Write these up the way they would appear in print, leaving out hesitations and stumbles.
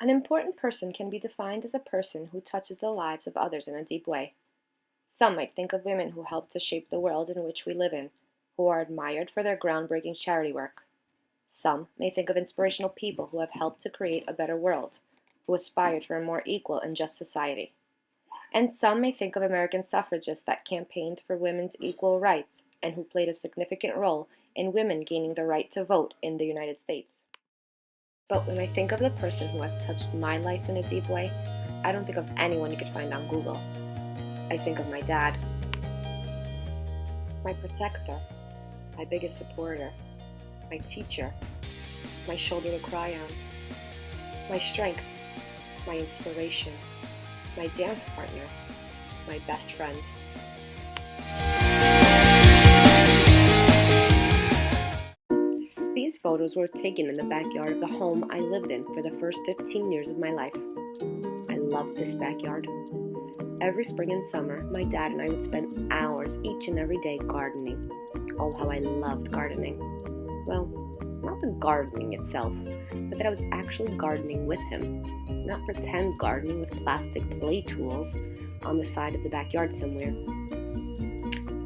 An important person can be defined as a person who touches the lives of others in a deep way. Some might think of women who helped to shape the world in which we live in, who are admired for their groundbreaking charity work. Some may think of inspirational people who have helped to create a better world, who aspired for a more equal and just society. And some may think of American suffragists that campaigned for women's equal rights and who played a significant role in women gaining the right to vote in the United States. But when I think of the person who has touched my life in a deep way, I don't think of anyone you could find on Google. I think of my dad, my protector, my biggest supporter, my teacher, my shoulder to cry on, my strength, my inspiration, my dance partner, my best friend. These photos were taken in the backyard of the home I lived in for the first 15 years of my life. I loved this backyard. Every spring and summer, my dad and I would spend hours each and every day gardening. Oh, how I loved gardening. Well, not the gardening itself, but that I was actually gardening with him, not pretend gardening with plastic play tools on the side of the backyard somewhere.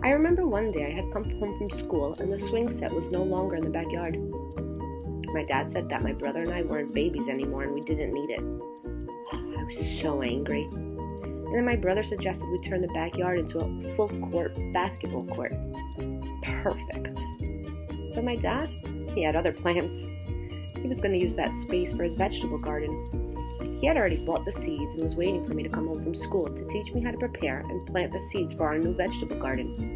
I remember one day I had come home from school and the swing set was no longer in the backyard. My dad said that my brother and I weren't babies anymore and we didn't need it. I was so angry. And then my brother suggested we turn the backyard into a full-court basketball court. Perfect. But my dad, he had other plans. He was going to use that space for his vegetable garden. He had already bought the seeds and was waiting for me to come home from school to teach me how to prepare and plant the seeds for our new vegetable garden.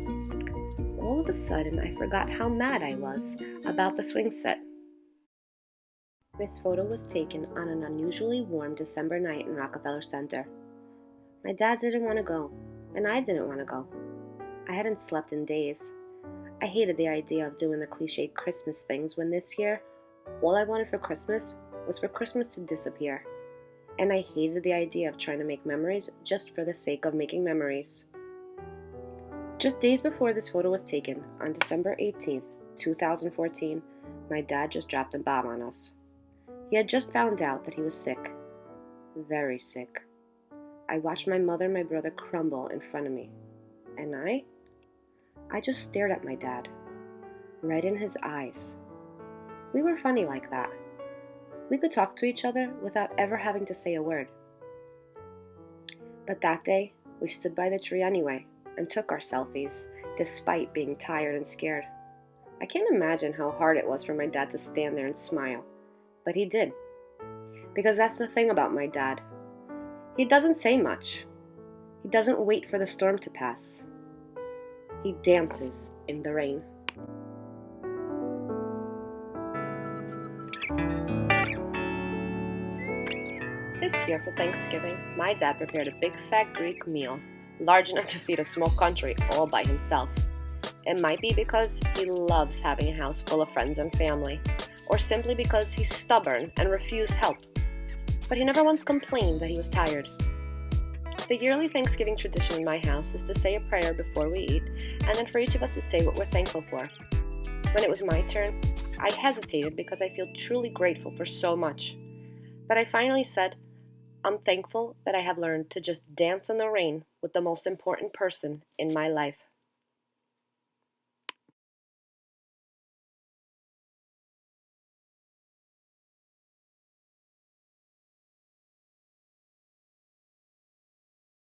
All of a sudden, I forgot how mad I was about the swing set. This photo was taken on an unusually warm December night in Rockefeller Center. My dad didn't want to go, and I didn't want to go. I hadn't slept in days. I hated the idea of doing the cliched Christmas things when this year, all I wanted for Christmas was for Christmas to disappear. And I hated the idea of trying to make memories just for the sake of making memories. Just days before this photo was taken, on December 18th, 2014, my dad just dropped a bomb on us. He had just found out that he was sick. Very sick. I watched my mother and my brother crumble in front of me. And I just stared at my dad, right in his eyes. We were funny like that. We could talk to each other without ever having to say a word. But that day, we stood by the tree anyway and took our selfies, despite being tired and scared. I can't imagine how hard it was for my dad to stand there and smile, but he did. Because that's the thing about my dad. He doesn't say much. He doesn't wait for the storm to pass. He dances in the rain. This year for Thanksgiving, my dad prepared a big fat Greek meal, large enough to feed a small country all by himself. It might be because he loves having a house full of friends and family, or simply because he's stubborn and refused help. But he never once complained that he was tired. The yearly Thanksgiving tradition in my house is to say a prayer before we eat, and then for each of us to say what we're thankful for. When it was my turn, I hesitated because I feel truly grateful for so much. But I finally said, I'm thankful that I have learned to just dance in the rain with the most important person in my life.